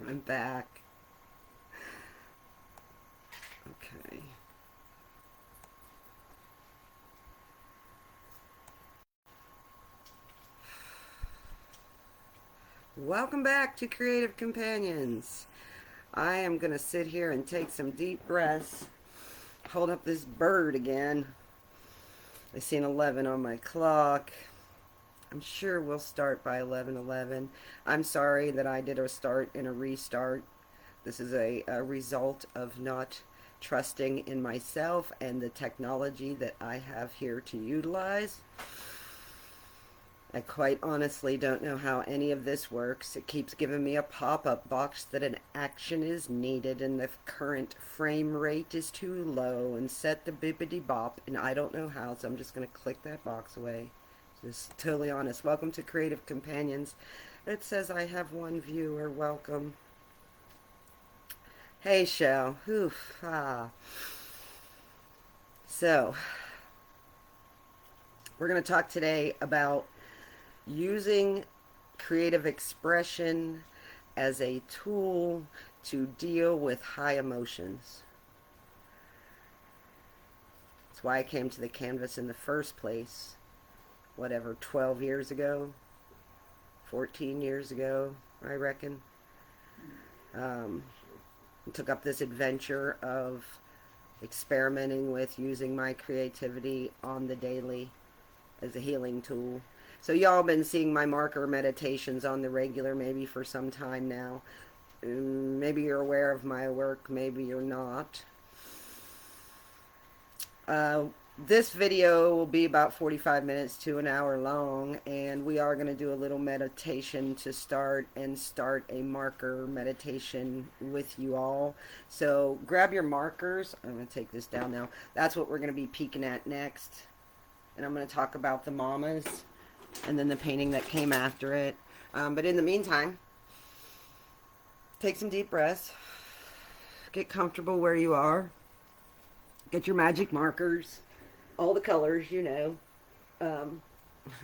I'm back. Okay. Welcome back to Creative Companions. I am going to sit here and take some deep breaths. Hold up this bird again. I see an 11 on my clock. I'm sure we'll start by 11:11. I'm sorry that I did a start and a restart. This is a result of not trusting in myself and the technology that I have here to utilize. I quite honestly don't know how any of this works. It keeps giving me a pop-up box that an action is needed and the current frame rate is too low and set the bippity bop, and I don't know how, so I'm just going to click that box away. Just totally honest. Welcome to Creative Companions. It says I have one viewer. Welcome. Hey, Shell. Oof. Ah. So, we're going to talk today about using creative expression as a tool to deal with high emotions. That's why I came to the canvas in the first place. Whatever, 12 years ago, 14 years ago, I reckon. Took up this adventure of experimenting with using my creativity on the daily as a healing tool. So y'all been seeing my marker meditations on the regular maybe for some time now. Maybe you're aware of my work, maybe you're not. This video will be about 45 minutes to an hour long, and we are going to do a little meditation to start a marker meditation with you all. So grab your markers. I'm going to take this down now. That's what we're going to be peeking at next. And I'm going to talk about the mamas and then the painting that came after it. But in the meantime, take some deep breaths. Get comfortable where you are. Get your magic markers. All the colors, you know. I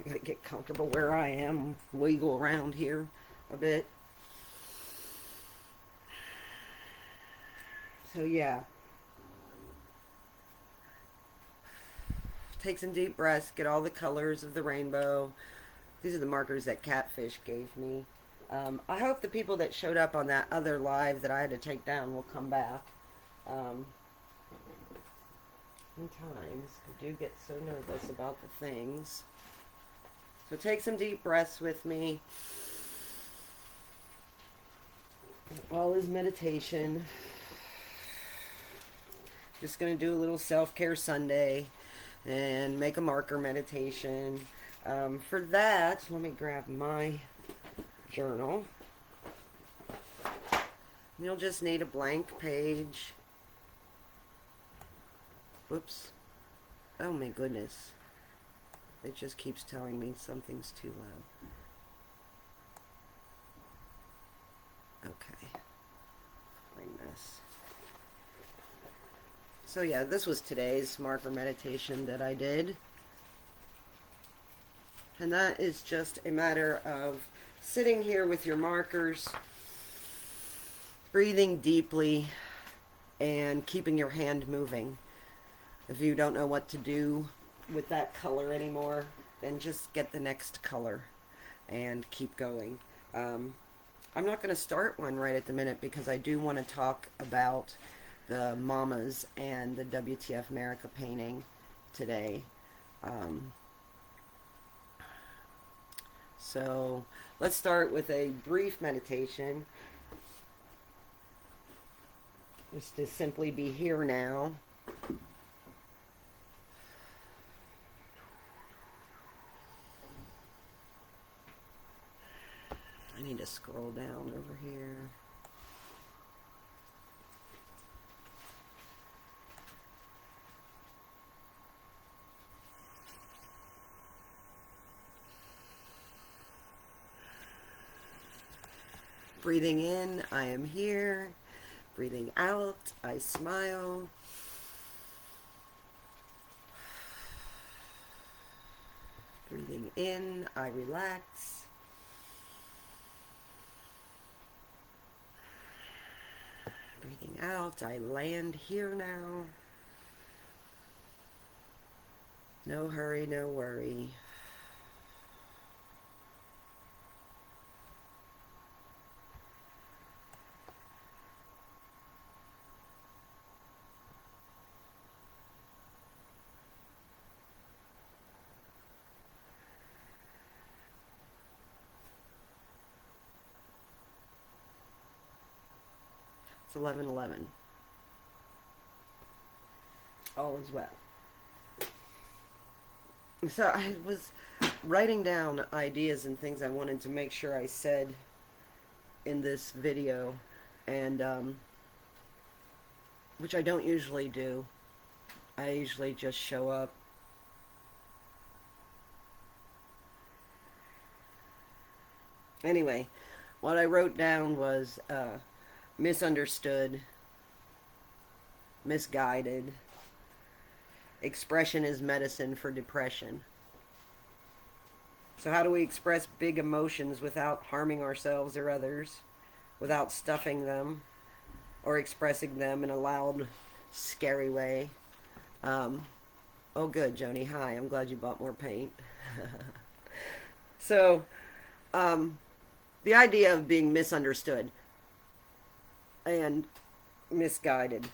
gotta get comfortable where I am. Wiggle around here a bit. So yeah. Take some deep breaths. Get all the colors of the rainbow. These are the markers that Catfish gave me. I hope the people that showed up on that other live that I had to take down will come back. Sometimes I do get so nervous about the things. So take some deep breaths with me. All is meditation. Just going to do a little self-care Sunday and make a marker meditation. For that, let me grab my journal. You'll just need a blank page. Whoops. Oh my goodness. It just keeps telling me something's too low. Okay. Bring this. So yeah, this was today's marker meditation that I did. And that is just a matter of sitting here with your markers, breathing deeply, and keeping your hand moving. If you don't know what to do with that color anymore, then just get the next color and keep going. I'm not going to start one right at the minute because I do want to talk about the Mamas and the WTF Merica painting today. So let's start with a brief meditation. Just to simply be here now. I need to scroll down over here. Breathing in, I am here. Breathing out, I smile. Breathing in, I relax. out. I land here now. No hurry, no worry. It's 11:11. All is well. So I was writing down ideas and things I wanted to make sure I said in this video, and which I don't usually do. I usually just show up. Anyway, what I wrote down was misunderstood, misguided, expression is medicine for depression. So how do we express big emotions without harming ourselves or others, without stuffing them, or expressing them in a loud, scary way? Oh good, Joni. Hi, I'm glad you bought more paint. So, the idea of being misunderstood and misguided.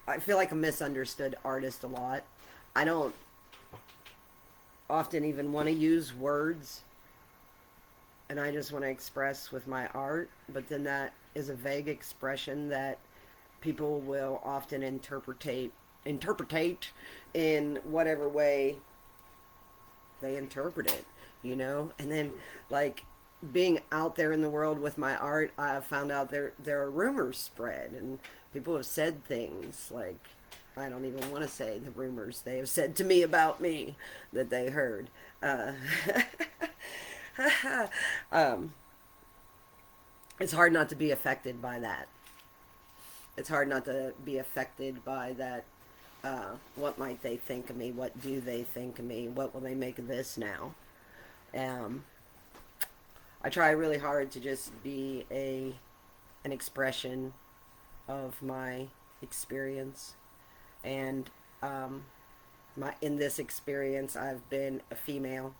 I feel like a misunderstood artist a lot. I don't often even want to use words, and I just want to express with my art, but then that is a vague expression that people will often interpretate in whatever way they interpret it, you know? And then, like, being out there in the world with my art, I found out there are rumors spread, and people have said things like, I don't even want to say the rumors they have said to me about me that they heard. It's hard not to be affected by that. It's hard not to be affected by that. What might they think of me? What do they think of me? What will they make of this now? I try really hard to just be an expression of my experience, and in this experience, I've been a female,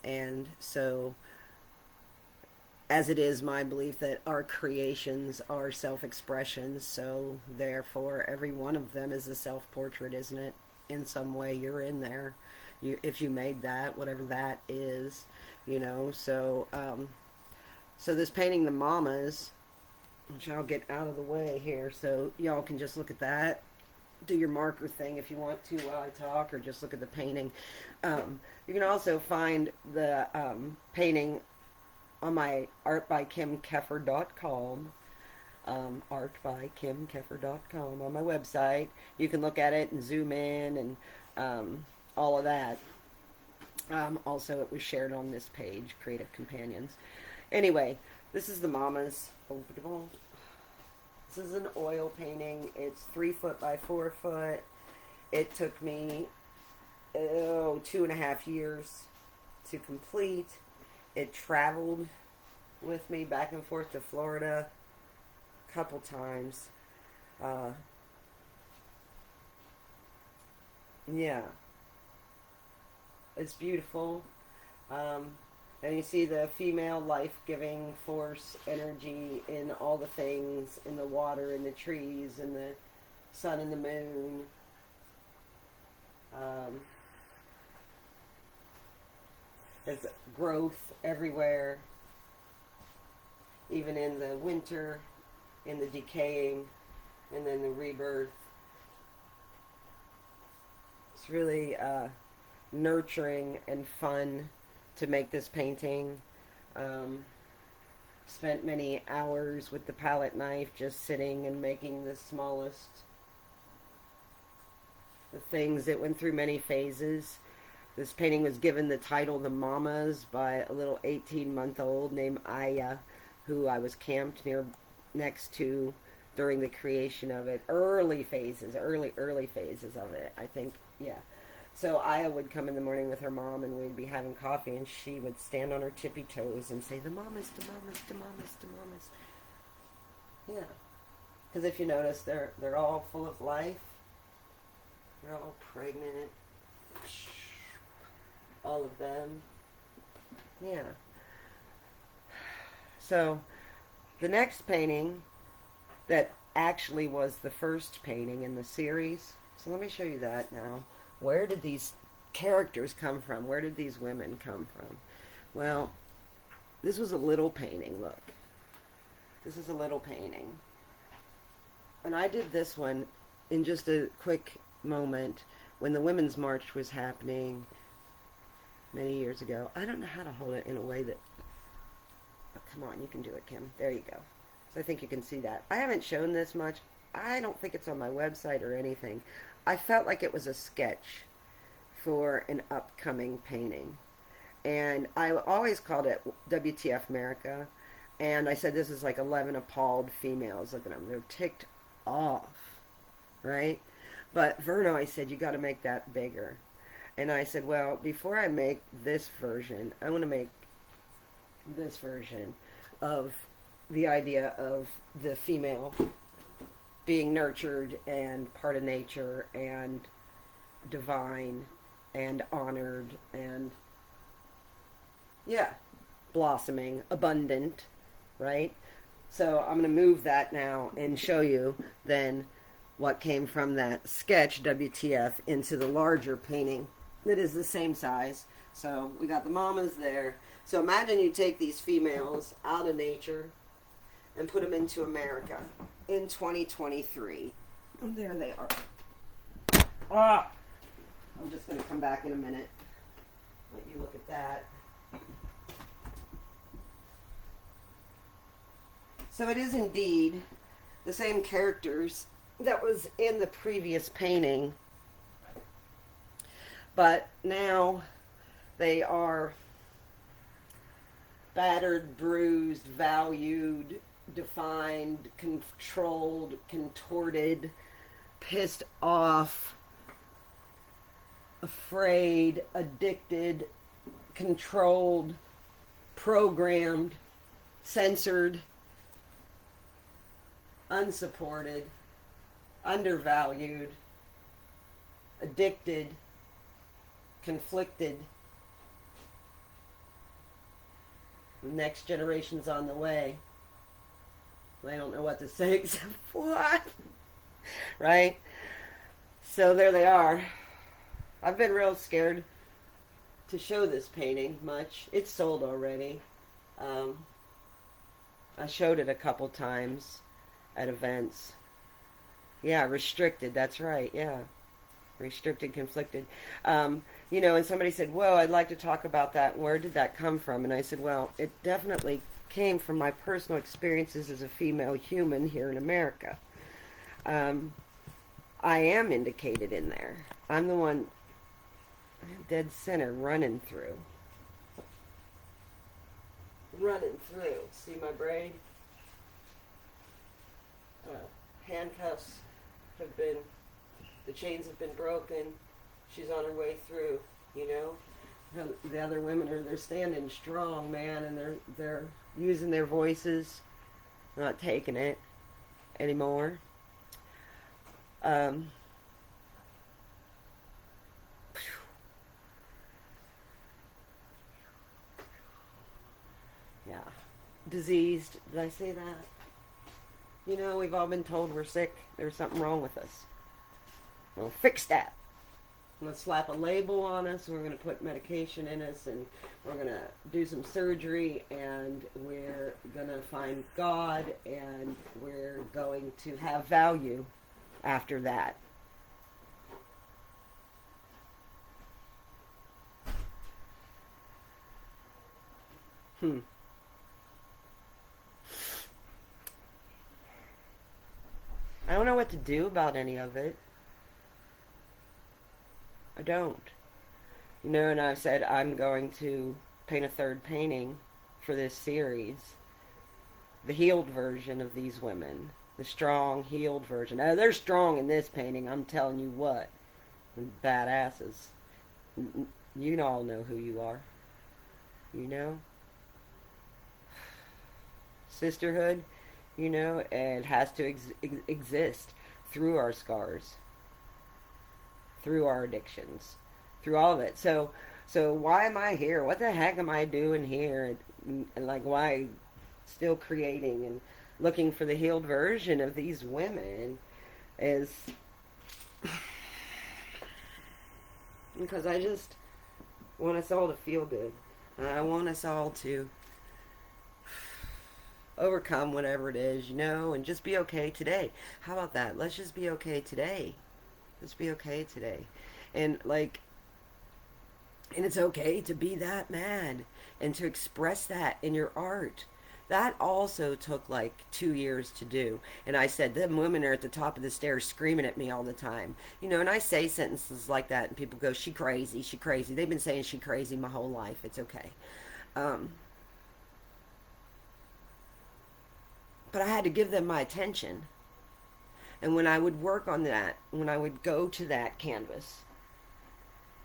and so as it is my belief that our creations are self-expressions, so therefore every one of them is a self-portrait, isn't it? In some way, you're in there. If you made that, whatever that is, you know. So, so this painting, the Mamas, which I'll get out of the way here, so y'all can just look at that. Do your marker thing if you want to while I talk, or just look at the painting. You can also find the painting on my artbykimkeffer.com, artbykimkeffer.com on my website. You can look at it and zoom in and all of that. Also, it was shared on this page, Creative Companions. Anyway, this is the Mamas. This is an oil painting. It's 3 foot by 4 foot. It took me 2.5 years to complete. It traveled with me back and forth to Florida a couple times. Yeah, it's beautiful. And you see the female life-giving force energy in all the things, in the water, in the trees, in the sun and the moon. There's growth everywhere, even in the winter, in the decaying, and then the rebirth. It's really nurturing and fun to make this painting. Spent many hours with the palette knife just sitting and making the smallest the things. It went through many phases. This painting was given the title The Mamas by a little 18-month-old named Aya, who I was camped next to during the creation of it. Early phases of it, I think, yeah. So Aya would come in the morning with her mom, and we'd be having coffee, and she would stand on her tippy toes and say, "The Mamas, the Mamas, the Mamas, the Mamas." Yeah. Because if you notice, they're all full of life. They're all pregnant. All of them. Yeah. So the next painting that actually was the first painting in the series. So let me show you that now. Where did these characters come from? Where did these women come from? Well, this was a little painting. Look. This is a little painting. And I did this one in just a quick moment when the Women's March was happening many years ago. I don't know how to hold it in a way that... Oh, come on, you can do it, Kim. There you go. So I think you can see that. I haven't shown this much. I don't think it's on my website or anything. I felt like it was a sketch for an upcoming painting. And I always called it WTF Merica. And I said this is like 11 appalled females. Look at them. They're ticked off. Right? But Verno, I said, you got to make that bigger. And I said, well, before I make this version, I want to make this version of the idea of the female being nurtured and part of nature and divine and honored and, yeah, blossoming, abundant, right? So I'm going to move that now and show you then what came from that sketch, WTF, into the larger painting that is the same size. So we got the mamas there. So imagine you take these females out of nature and put them into America in 2023. And there they are. Ah! I'm just going to come back in a minute. Let you look at that. So it is indeed the same characters that was in the previous painting, but now they are battered, bruised, valued, defined, controlled, contorted, pissed off, afraid, addicted, controlled, programmed, censored, unsupported, undervalued, addicted, conflicted. The next generation's on the way. I don't know what to say except what? Right? So there they are. I've been real scared to show this painting much. It's sold already. I showed it a couple times at events. Yeah, restricted, that's right, yeah. Restricted, conflicted. You know, and somebody said, well, I'd like to talk about that. Where did that come from? And I said, well, it definitely came from my personal experiences as a female human here in America. I am indicated in there. I'm the one dead center running through. Running through. See my braid? Handcuffs have been, the chains have been broken. She's on her way through, you know. The other women they're standing strong, man, and they're using their voices, not taking it anymore. Yeah. Diseased. Did I say that? You know, we've all been told we're sick. There's something wrong with us. Well, fix that. Let's slap a label on us. We're going to put medication in us, and we're going to do some surgery, and we're going to find God, and we're going to have value after that. I don't know what to do about any of it. I don't. You know, and I've said I'm going to paint a third painting for this series. The healed version of these women. The strong, healed version. Now, they're strong in this painting, I'm telling you what. Badasses. You all know who you are. You know? Sisterhood. You know, it has to exist through our scars, through our addictions, through all of it. So why am I here? What the heck am I doing here? And like, why still creating and looking for the healed version of these women is because I just want us all to feel good. And I want us all to overcome whatever it is, you know, and just be okay today. How about that? Let's just be okay today. Let's be okay today. And like, and it's okay to be that mad and to express that in your art. That also took like 2 years to do. And I said, them women are at the top of the stairs screaming at me all the time. You know, and I say sentences like that and people go, she crazy, she crazy. They've been saying she crazy my whole life. It's okay. Um, but I had to give them my attention. And when I would work on that, when I would go to that canvas,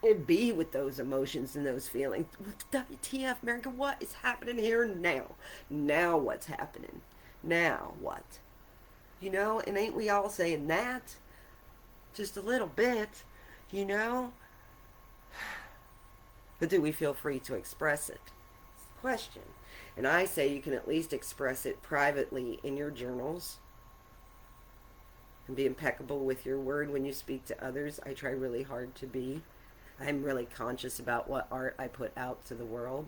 and be with those emotions and those feelings. WTF, Merica, what is happening here now? Now what's happening? Now what? You know, and ain't we all saying that? Just a little bit, you know? But do we feel free to express it? It's the question. And I say you can at least express it privately in your journals and be impeccable with your word when you speak to others. I try really hard to be. I'm really conscious about what art I put out to the world.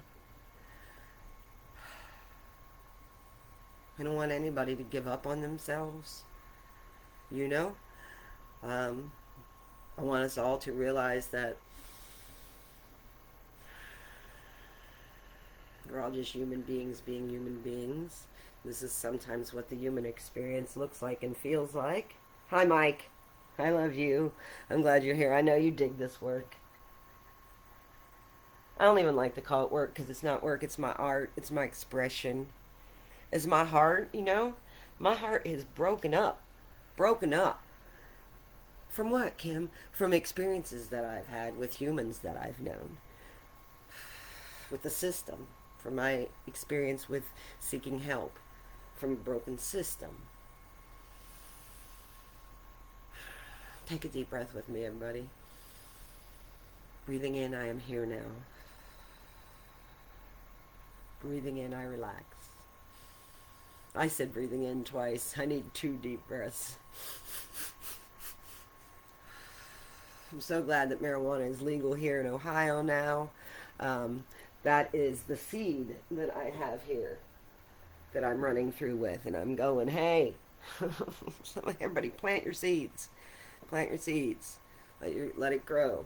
I don't want anybody to give up on themselves, you know? I want us all to realize that we're all just human beings being human beings. This is sometimes what the human experience looks like and feels like. Hi, Mike. I love you. I'm glad you're here. I know you dig this work. I don't even like to call it work because it's not work. It's my art. It's my expression. It's my heart, you know? My heart is broken up. Broken up. From what, Kim? From experiences that I've had with humans that I've known. With the system. From my experience with seeking help from a broken system. Take a deep breath with me, everybody. Breathing in, I am here now. Breathing in, I relax. I said breathing in twice. I need 2 deep breaths. I'm so glad that marijuana is legal here in Ohio now. That is the seed that I have here that I'm running through with. And I'm going, hey, everybody plant your seeds. Plant your seeds. Let it grow.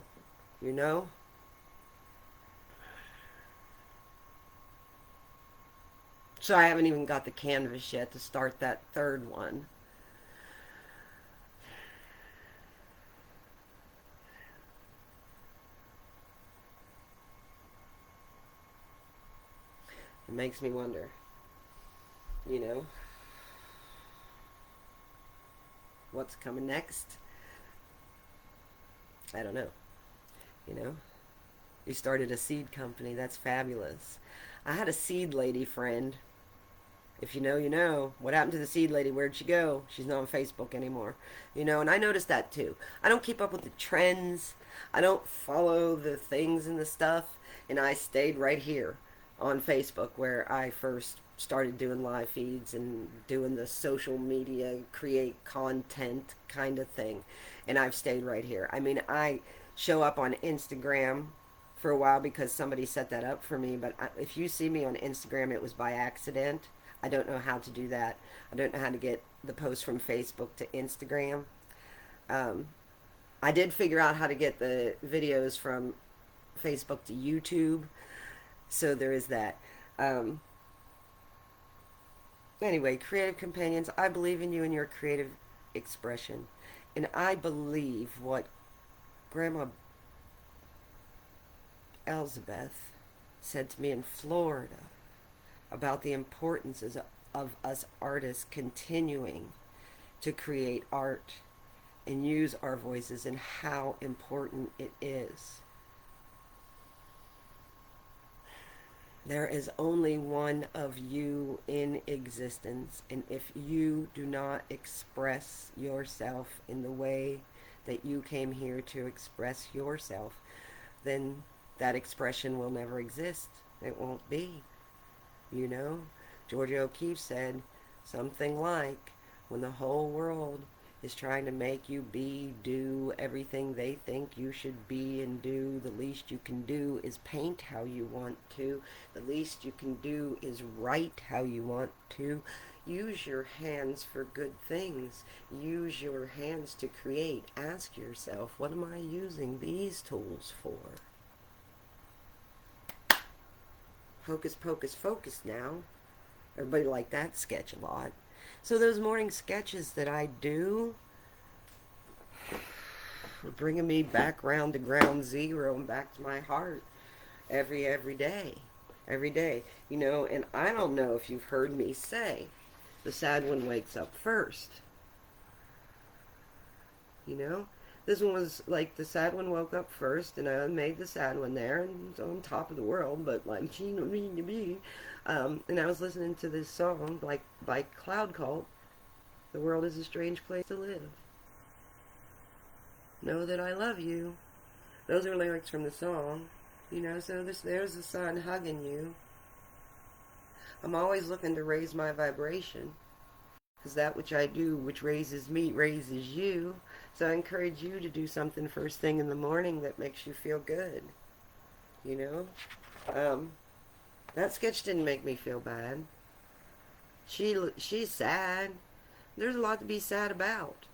You know? So I haven't even got the canvas yet to start that third one. It makes me wonder, you know, what's coming next? I don't know, you know. You started a seed company. That's fabulous. I had a seed lady friend. If you know, you know. What happened to the seed lady? Where'd she go? She's not on Facebook anymore. You know, and I noticed that too. I don't keep up with the trends. I don't follow the things and the stuff. And I stayed right here on Facebook where I first started doing live feeds and doing the social media, create content kind of thing. And I've stayed right here. I mean, I show up on Instagram for a while because somebody set that up for me. But if you see me on Instagram, it was by accident. I don't know how to do that. I don't know how to get the post from Facebook to Instagram. I did figure out how to get the videos from Facebook to YouTube. So there is that. Anyway, creative companions, I believe in you and your creative expression. And I believe what Grandma Elizabeth said to me in Florida about the importance of us artists continuing to create art and use our voices and how important it is. There is only one of you in existence, and if you do not express yourself in the way that you came here to express yourself, then that expression will never exist. It won't be. You know, Georgia O'Keeffe said something like, when the whole world is trying to make you be, do everything they think you should be and do, the least you can do is paint how you want to. The least you can do is write how you want to. Use your hands for good things. Use your hands to create. Ask yourself, what am I using these tools for? Hocus pocus focus now. Everybody liked that sketch a lot. So those morning sketches that I do are bringing me back round to ground zero and back to my heart every day. Every day. You know, and I don't know if you've heard me say, the sad one wakes up first. You know? This one was like the sad one woke up first, and I made the sad one there, and it's on top of the world, but like she don't mean to be. And I was listening to this song like by Cloud Cult. The world is a strange place to live. Know that I love you. Those are lyrics from the song. You know, so there's the sun hugging you. I'm always looking to raise my vibration, because that which I do, which raises me, raises you. So I encourage you to do something first thing in the morning that makes you feel good. You know? That sketch didn't make me feel bad. She's sad. There's a lot to be sad about.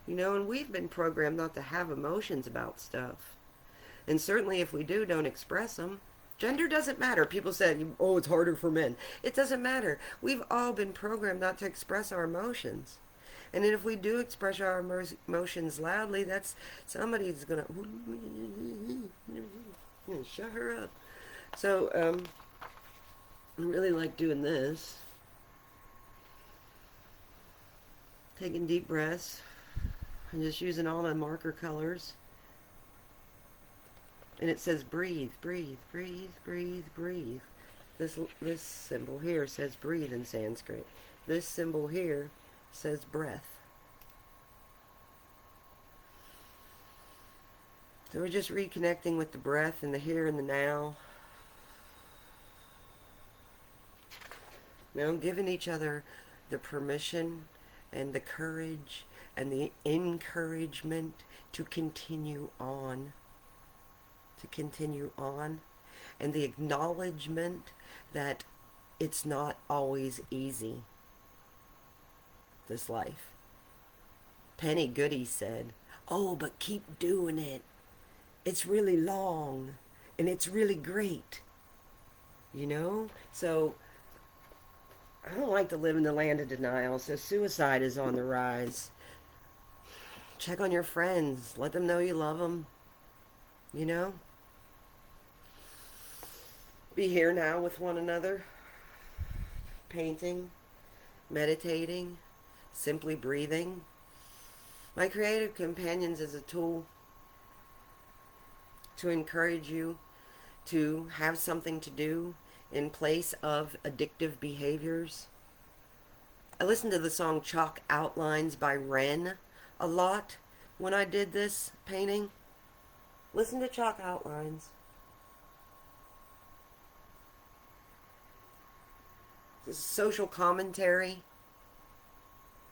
You know, and we've been programmed not to have emotions about stuff. And certainly if we do, don't express them. Gender doesn't matter. People said, oh, it's harder for men. It doesn't matter. We've all been programmed not to express our emotions. And then if we do express our emotions loudly, that's somebody's going to shut her up. So, I really like doing this. Taking deep breaths. And just using all the marker colors. And it says breathe, breathe, breathe, breathe, breathe. This symbol here says breathe in Sanskrit. This symbol here says breath. So we're just reconnecting with the breath and the here and the now. Now giving each other the permission and the courage and the encouragement to continue on. To continue on. And the acknowledgement that it's not always easy, this life. Penny Goody said, oh, but keep doing it. It's really long and it's really great. You know? So I don't like to live in the land of denial, so suicide is on the rise. Check on your friends. Let them know you love them. You know? Be here now with one another. Painting. Meditating. Simply breathing. My Creative Companions is a tool to encourage you to have something to do in place of addictive behaviors. I listened to the song Chalk Outlines by Ren a lot when I did this painting. Listen to Chalk Outlines. This is social commentary.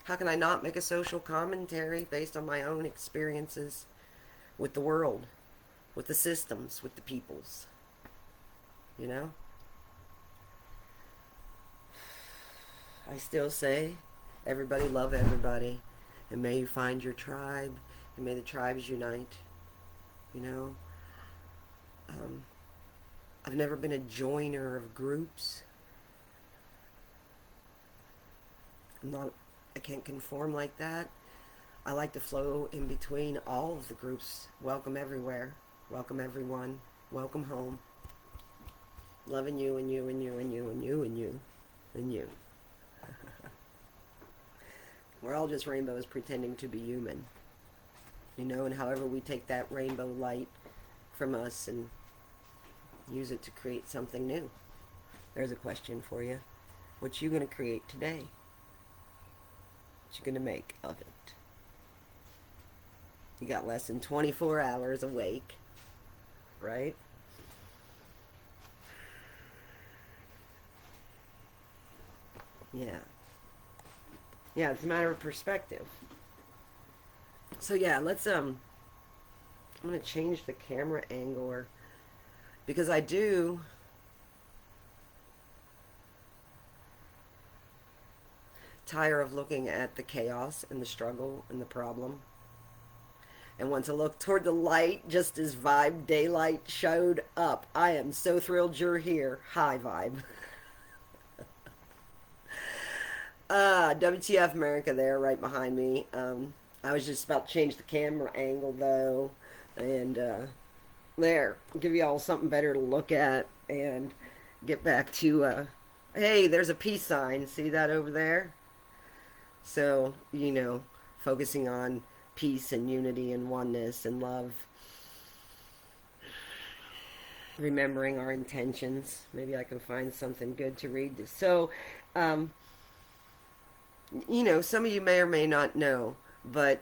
How can I not make a social commentary based on my own experiences with the world, with the systems, with the peoples? You know? I still say, everybody love everybody. And may you find your tribe. And may the tribes unite. You know? I've never been a joiner of groups. I can't conform like that. I like to flow in between all of the groups. Welcome everywhere. Welcome everyone. Welcome home. Loving you and you and you and you and you and you and you. We're all just rainbows pretending to be human. You know, and however we take that rainbow light from us and use it to create something new. There's a question for you. What you going to create today? What you going to make of it? You got less than 24 hours awake, right? Yeah. Yeah, it's a matter of perspective. So yeah, I'm gonna change the camera angle because I do tire of looking at the chaos and the struggle and the problem and want to look toward the light just as Vibe Daylight showed up. I am so thrilled you're here. Hi, Vibe. WTF Merica there right behind me. I was just about to change the camera angle though, and there, give you all something better to look at and get back to, hey, there's a peace sign. See that over there? So, focusing on peace and unity and oneness and love. Remembering our intentions. Maybe I can find something good to read. So, some of you may or may not know, but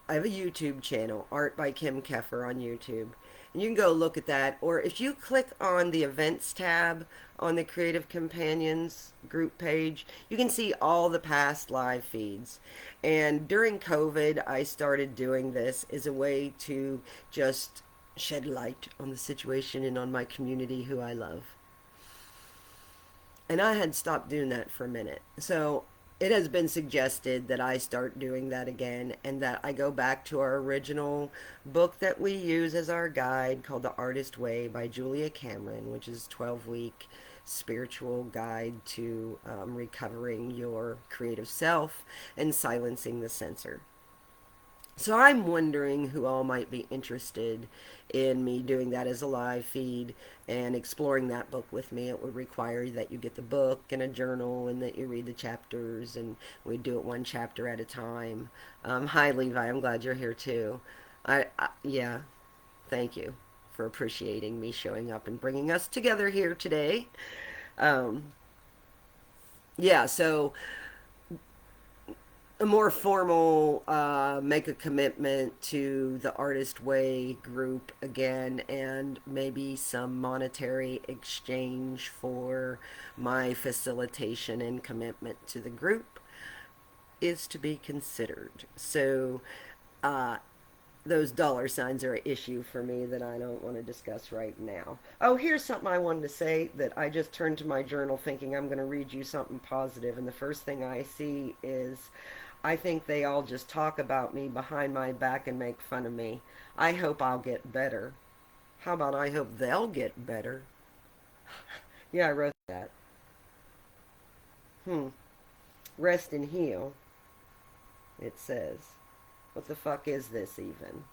I have a YouTube channel, Art by Kim Keffer on YouTube. And you can go look at that. Or if you click on the events tab on the Creative Companions group page, you can see all the past live feeds. And during COVID, I started doing this as a way to just shed light on the situation and on my community who I love. And I had stopped doing that for a minute. So it has been suggested that I start doing that again and that I go back to our original book that we use as our guide called The Artist Way by Julia Cameron, which is a 12-week spiritual guide to recovering your creative self and silencing the censor. So I'm wondering who all might be interested in me doing that as a live feed and exploring that book with me. It would require that you get the book and a journal and that you read the chapters, and we do it one chapter at a time. Hi, Levi. I'm glad you're here too. Yeah, thank you for appreciating me showing up and bringing us together here today. Yeah, so a more formal make a commitment to the Artist Way group again, and maybe some monetary exchange for my facilitation and commitment to the group is to be considered. So those dollar signs are an issue for me that I don't want to discuss right now. Oh, here's something I wanted to say that I just turned to my journal thinking I'm going to read you something positive, and the first thing I see is, I think they all just talk about me behind my back and make fun of me. I hope I'll get better. How about I hope they'll get better? Yeah, I wrote that. Rest and heal, it says. What the fuck is this even?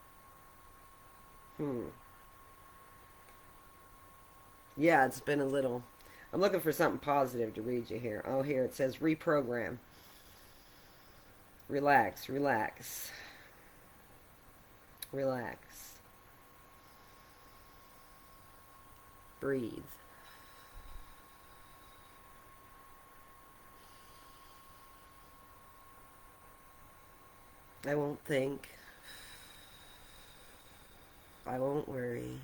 Yeah, it's been a little... I'm looking for something positive to read you here. Oh, here it says reprogram. Relax, relax. Relax. Breathe. I won't think. I won't worry.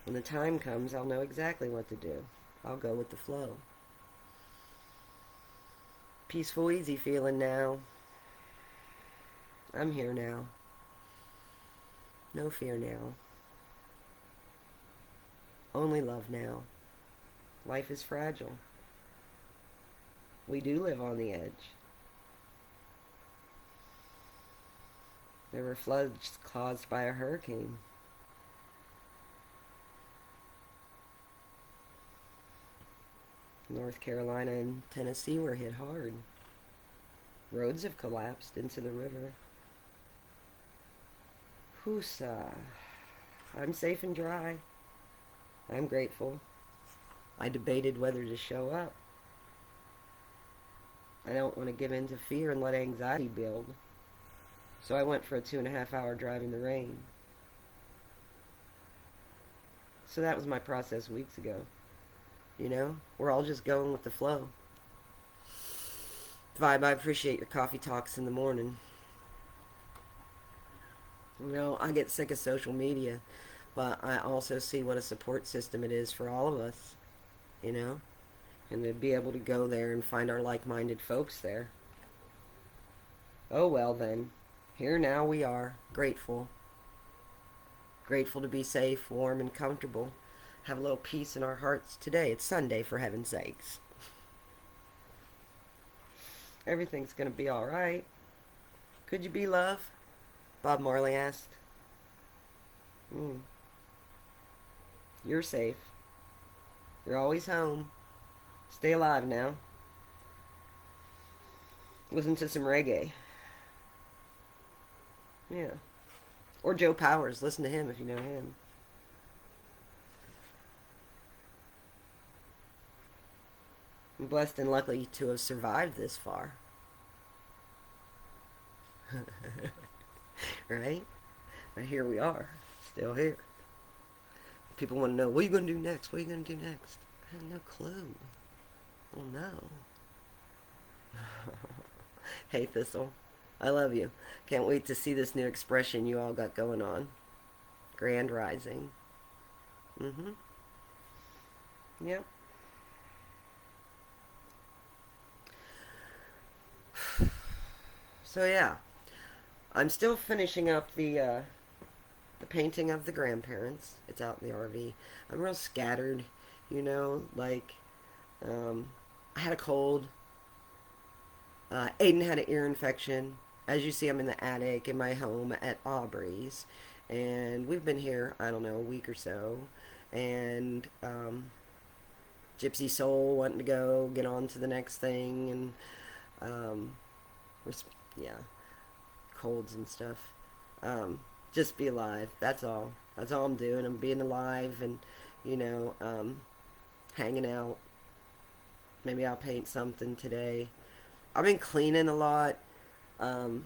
When the time comes, I'll know exactly what to do. I'll go with the flow. Peaceful, easy feeling now. I'm here now. No fear now. Only love now. Life is fragile. We do live on the edge. There were floods caused by a hurricane. North Carolina and Tennessee were hit hard. Roads have collapsed into the river. Husa. I'm safe and dry. I'm grateful. I debated whether to show up. I don't want to give in to fear and let anxiety build. So I went for a 2.5-hour drive in the rain. So that was my process weeks ago. You know, we're all just going with the flow. Vibe, I appreciate your coffee talks in the morning. You know, I get sick of social media, but I also see what a support system it is for all of us, you know, and to be able to go there and find our like minded folks there. Oh, well, then. Here now we are, grateful. Grateful to be safe, warm, and comfortable. Have a little peace in our hearts today. It's Sunday, for heaven's sakes. Everything's gonna be alright. Could you be love? Bob Marley asked. Mm. You're safe. You're always home. Stay alive now. Listen to some reggae. Yeah. Or Joe Powers. Listen to him if you know him. I'm blessed and lucky to have survived this far. Right? And here we are. Still here. People want to know, what are you going to do next? What are you going to do next? I have no clue. Oh no. Hey Thistle. I love you. Can't wait to see this new expression you all got going on. Grand Rising. Mm-hmm. Yep. So yeah, I'm still finishing up the painting of the grandparents. It's out in the RV. I'm real scattered, you know. Like, I had a cold. Aiden had an ear infection. As you see, I'm in the attic in my home at Aubrey's, and we've been here, I don't know, a week or so. And Gypsy Soul wanting to go get on to the next thing, and um, yeah, colds and stuff. Um, just be alive. That's all. That's all I'm doing. I'm being alive and, you know, hanging out. Maybe I'll paint something today. I've been cleaning a lot. Um,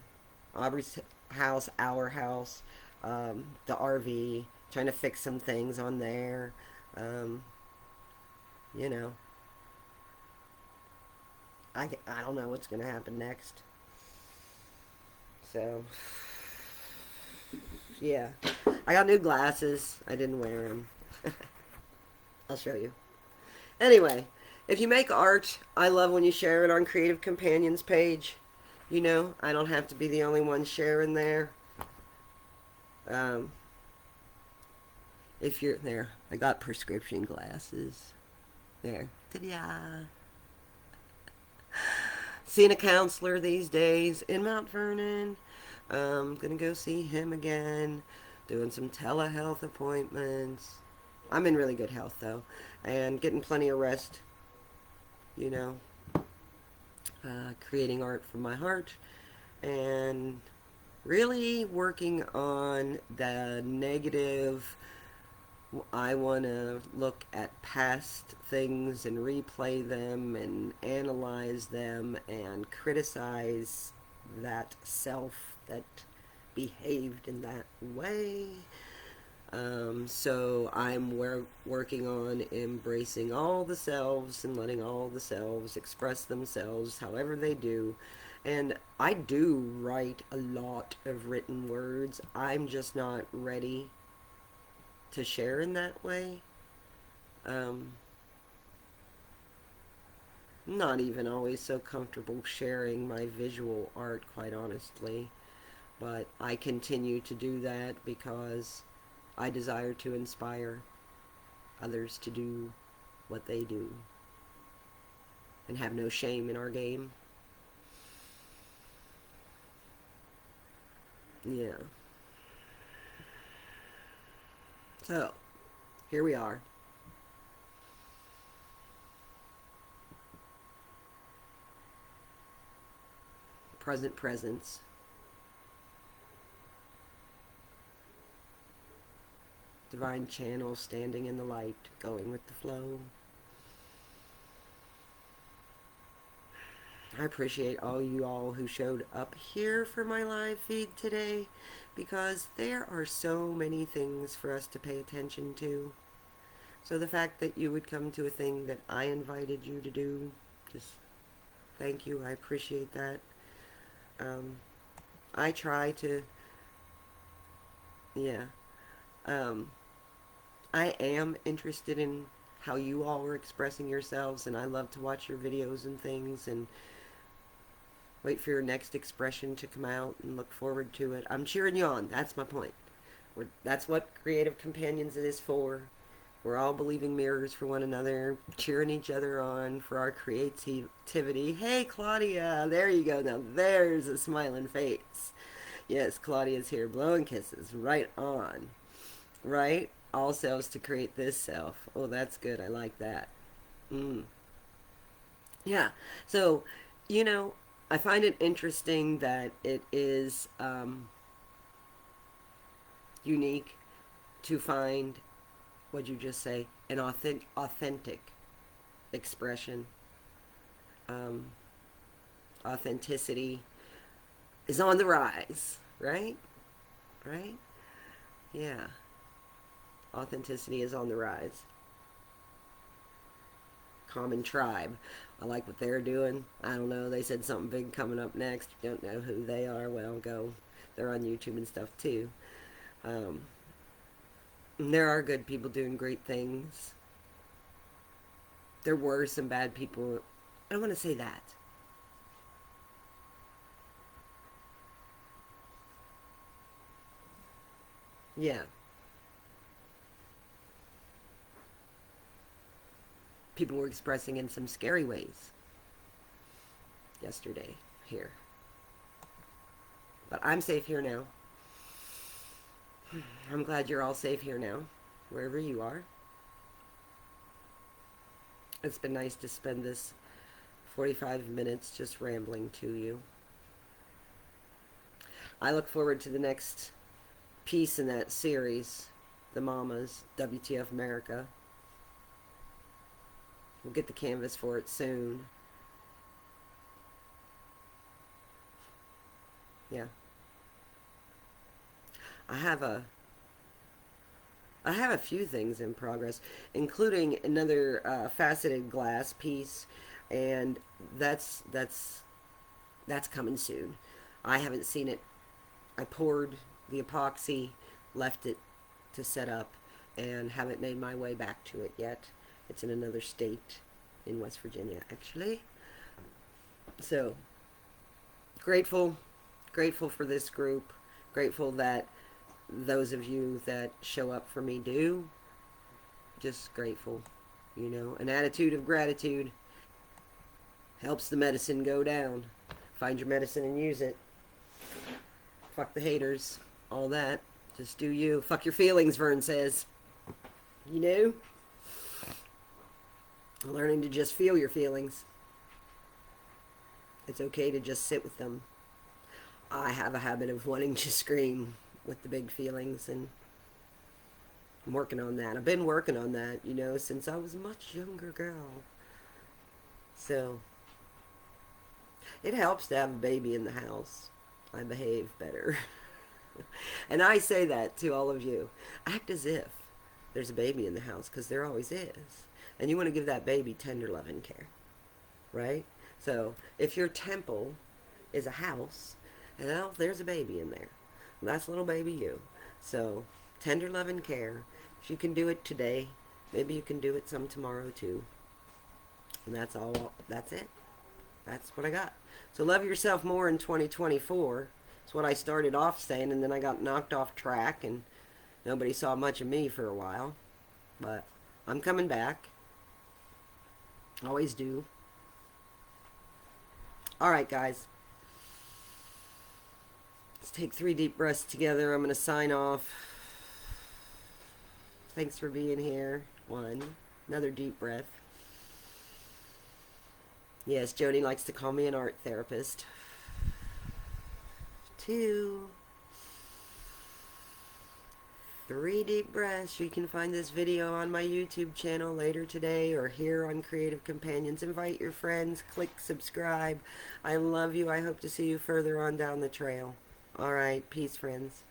Aubrey's house, our house, the RV, trying to fix some things on there. Um, you know, I don't know what's going to happen next. So, yeah. I got new glasses. I didn't wear them. I'll show you. Anyway, if you make art, I love when you share it on Creative Companions page. You know, I don't have to be the only one sharing there. Um, if you're there, I got prescription glasses. There. Ta-da! Seeing a counselor these days in Mount Vernon. Gonna go see him again. Doing some telehealth appointments. I'm in really good health though, and getting plenty of rest. You know, creating art from my heart, and really working on the negative. I want to look at past things and replay them and analyze them and criticize that self that behaved in that way. So I'm working on embracing all the selves and letting all the selves express themselves however they do. And I do write a lot of written words. I'm just not ready to share in that way. Um, Not even always so comfortable sharing my visual art, quite honestly. But I continue to do that because I desire to inspire others to do what they do and have no shame in our game. Yeah. So, here we are. Present presence. Divine channel standing in the light, going with the flow. I appreciate all you all who showed up here for my live feed today, because there are so many things for us to pay attention to. So the fact that you would come to a thing that I invited you to do, just thank you. I appreciate that. Um, I try to, yeah. Um, I am interested in how you all are expressing yourselves, and I love to watch your videos and things, and wait for your next expression to come out and look forward to it. I'm cheering you on. That's my point. That's what Creative Companions is for. We're all believing mirrors for one another, cheering each other on for our creativity. Hey, Claudia, there you go. Now, there's a smiling face. Yes, Claudia's here, blowing kisses. Right on. Right? All selves to create this self. Oh, that's good. I like that. Mm. Yeah. So, you know, I find it interesting that it is unique to find, what'd you just say, an authentic expression. Um, Authenticity is on the rise, right? Right? Yeah. Authenticity is on the rise. Common Tribe. I like what they're doing. I don't know. They said something big coming up next. You don't know who they are. Well, go. They're on YouTube and stuff too. Um, and there are good people doing great things. There were some bad people. I don't want to say that. Yeah. People were expressing in some scary ways yesterday here. But I'm safe here now. I'm glad you're all safe here now, wherever you are. It's been nice to spend this 45 minutes just rambling to you. I look forward to the next piece in that series, the Mamas, WTF Merica. We'll get the canvas for it soon. Yeah. I have a I have a few things in progress, including another faceted glass piece, and that's coming soon. I haven't seen it. I poured the epoxy, left it to set up, and haven't made my way back to it yet. It's in another state in West Virginia, actually. So grateful, grateful for this group. Grateful that those of you that show up for me do. Just grateful. You know, an attitude of gratitude helps the medicine go down. Find your medicine and use it. Fuck the haters. All that. Just do you. Fuck your feelings, Vern says. You know? Learning to just feel your feelings. It's okay to just sit with them. I have a habit of wanting to scream with the big feelings, and I'm working on that. I've been working on that, you know, since I was a much younger girl. So, it helps to have a baby in the house. I behave better. And I say that to all of you. Act as if there's a baby in the house, because there always is. And you want to give that baby tender love and care, right? So, if your temple is a house, and there's a baby in there. That's little baby you. So, tender love and care. If you can do it today, maybe you can do it some tomorrow too. And that's all. That's it. That's what I got. So love yourself more in 2024. That's what I started off saying, and then I got knocked off track, and nobody saw much of me for a while. But I'm coming back. Always do. All right, guys. Let's take 3 deep breaths together. I'm going to sign off. Thanks for being here. 1. Another deep breath. Yes, Jody likes to call me an art therapist. 2. 3 deep breaths. You can find this video on my YouTube channel later today or here on Creative Companions. Invite your friends. Click subscribe. I love you. I hope to see you further on down the trail. All right. Peace, friends.